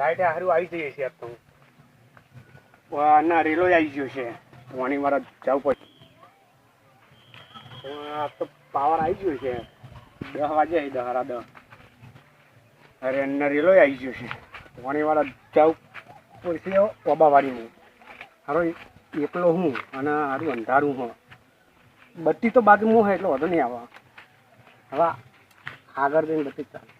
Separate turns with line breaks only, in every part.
Light હારું આવી જઈએ છે તો ના રેલો આવી ગયો છે પાણી વાળા જવું પડે આ તો પાવર આવી ગયો છે 10 વાગે 10 સાડા 10 અરે ના રેલો આવી ગયો છે પાણી વાળા જવું પડશે ઓબાવાડીમાં હારો એકલો હું અને હારું અંધારું હું બત્તી તો બાજુમાં હોય એટલે વધુ નહીં આવે હવે આગળ જઈને બત્તી ચાલે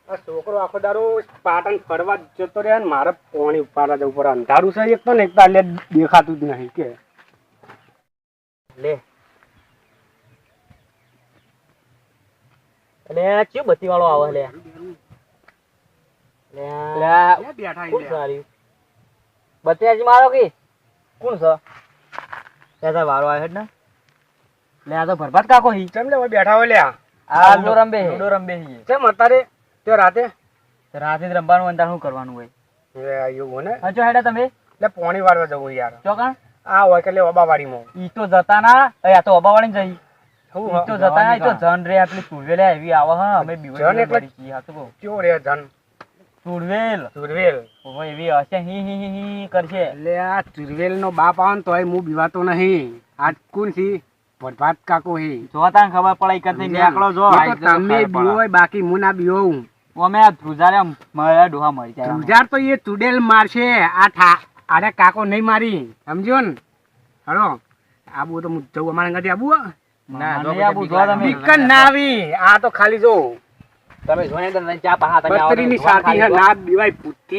આ છોકરો આખો દારો પાટણ ફરવા જતો રહ્યા ને મારે પાણી ઉપાડવા જવું પડે અંધારું છે એક તો ને એક તો એટલે દેખાતું જ નહીં કે
લે અને ચેવ બત્તી વાળો આવે લે
બેઠા
કોણ સારી બત્તી આજી મારો કે કોણ છે ત્યાં વારો આવે ને લે આ તો ભરભાત કાકો હી
કેમ લે બેઠા હોય લ્યા
આ લુડો રંબે હી
કેમ અત્યારે તે રાતે
રાતે રમવાનું અંધાર શું કરવાનું હોય
એવું ને
હજો હેડા તમે
એટલે પાણી વાળવા જવું યાર
ચોકણ
આ હોય કે લે ઓબાવાડીમાં
ઈ તો જતા ના આ તો ઓબાવાળી જઈ ઈ તો જતા ના ઈ તો જન રે આપલી તુરવેલ એવી આવે હ અમે બીવન એટલે કી હાથ કો
ક્યો રે જન તુરવેલ
ઓ એવી હશે હી કરશે
એટલે આ તુરવેલ નો બાપ આવે તો હું બીવાતો નહીં આ કોણ છે ભરભાત કાકો હે
જોતા ખબર પડાઈ કરતી નીકળો જો
તમે બીવો બાકી હું ના બીવું
અમે આ ધ્રુજારે મારા ડોહા મરી જાય
ધ્રુજાર તો એ ચુડેલ મારશે આરે કાકો નહીં મારી સમજ્યો ને હલો આબુ તો હું જવું અમારે અંગાથી આબુ ના આવી આ તો ખાલી જો
તમે જોને તો ચા પાહા તમે
બત્રીની સાથી હે ના બીવાય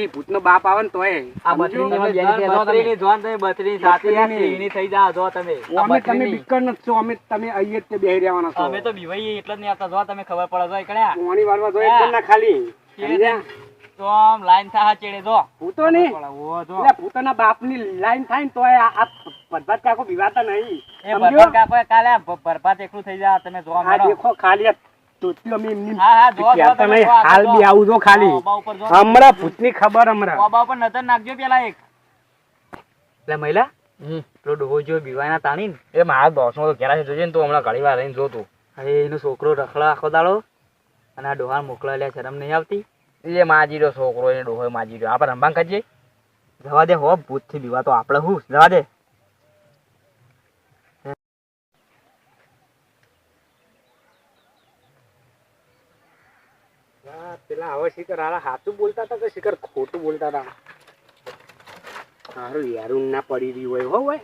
ભૂતનો બાપ આવે ને તોય
આ બત્રીની માં બેની કે બત્રીની જોન તે બત્રીની સાથી એની થઈ જા જો તમે
તમે બીકર ન છો અમે તમે અહીંયા જ બેહી રહેવાના છો
અમે તો બીવાઈ એટલે જ નહીં આવતા જો તમે ખબર પડે જો કણ્યા
પાણી વાળવા જો એક ના ખાલી
તો આમ લાઈન થા ચેડે જો
ભૂતો ની એટલે ભૂતોના બાપની લાઈન થાય ને તોય આ ભરભાત કાકો બીવાતા નહીં
એ ભરભાત કાકો કાલે ભરભાત એકલું થઈ જા તમે જો
આ દેખો ખાલી તોતલો મે એમની
હા જો
તમે હાલ બી આવું જો ખાલી હમણાં ભૂતની ખબર હમણાં
બાબા ઉપર નજર નાખજો પેલા એક લે મહિલા પેલો ડોહો જો બીવાના તાણી
એ મારા દોસ્તનો તો ઘેરા છે જોજે ને તો હમણાં ઘડી વાર રહીને જોતું
અરે એનો છોકરો રખડા આખો દાડો અને આ ડોહા મોકલા લે શરમ નહીં આવતી
એ માજી રહ્યો છોકરો એને ડોહો માજી રહ્યો આપણે રંબાંગ કરજે
જવા દે હો ભૂત થી બીવા તો આપણે હું જવા દે
પેલા હવે શિખર હારા સાચું બોલતા હતા કે શિખર ખોટું બોલતા હતા હારું યારું ના પડી રહ્યું હોય હો હોય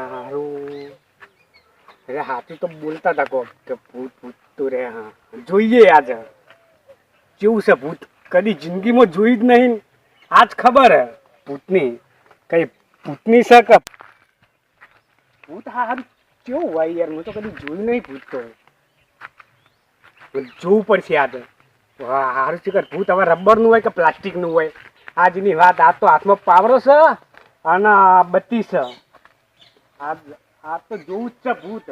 હારું અરે સાચું તો બોલતા હતા કોક કે ભૂત ભૂત તો રે હા જોઈએ આજે કેવું છે ભૂત કદી જિંદગીમાં જોઈ જ નહીં આજ ખબર હે ભૂતની કઈ ભૂતની છે કે ભૂત હારું કેવું હોય યાર હું તો કદી જોયું નહીં ભૂત તો જોવું પડશે આજે હારું શિખર ભૂત હવે રબરનું હોય કે પ્લાસ્ટિકનું હોય આજની વાત આ તો હાથમાં પાવરો છે અને બત્તી છે આ તો જોવું જ છે ભૂત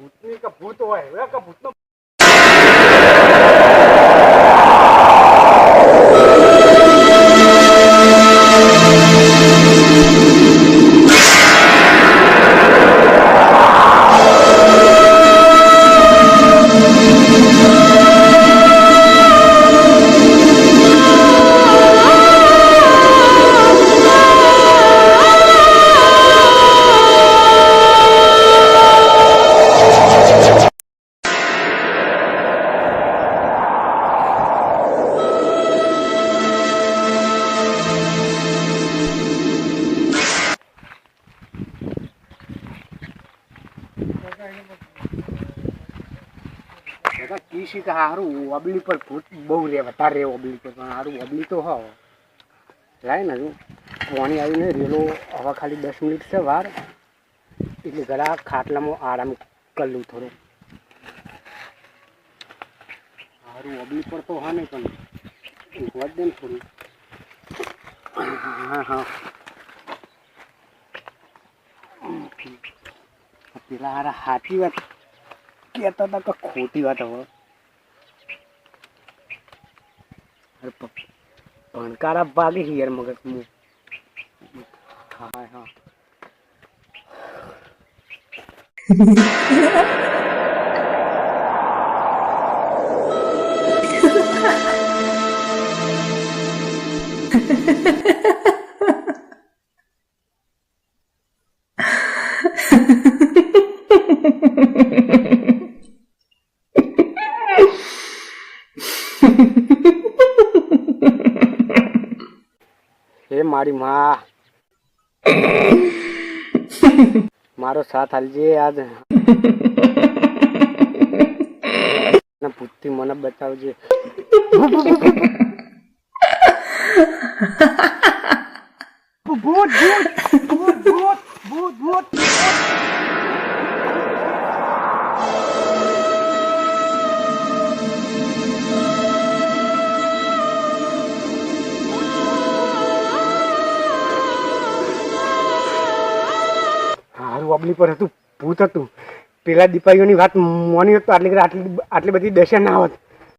ભૂતની કે ભૂત હોય હવે કે ભૂતનો કીશી કે હારું ઓબલી પર ભૂત બહુ રે વધારે રે ઓબલી પર પણ હારું ઓબલી તો હો લાય ને હજુ પાણી આવીને રેલો હવે ખાલી 10 મિનિટ છે વાર એટલે ઘણા ખાટલામાં આરામ કરી લઉં થોડું હારું ઓબલી પર તો હા નહીં પણ ઊંઘવા જ દે ને થોડું હા પેલા હારા સાચી વાત કહેતા હતા કે ખોટી વાત હવે ભણકારા ભાગે યાર મગજ હું હા હે મારી માં, મારો સાથ હાલજે આજ પૂછતી મને બચાવજે. ભૂત ભૂત ભૂત ભૂત ભૂત ભૂત. હારું અબલી પર હતું, ભૂત હતું. પેલા દીપાઈઓની વાત મોની હોત તો આટલી બધી દશા ના હોત.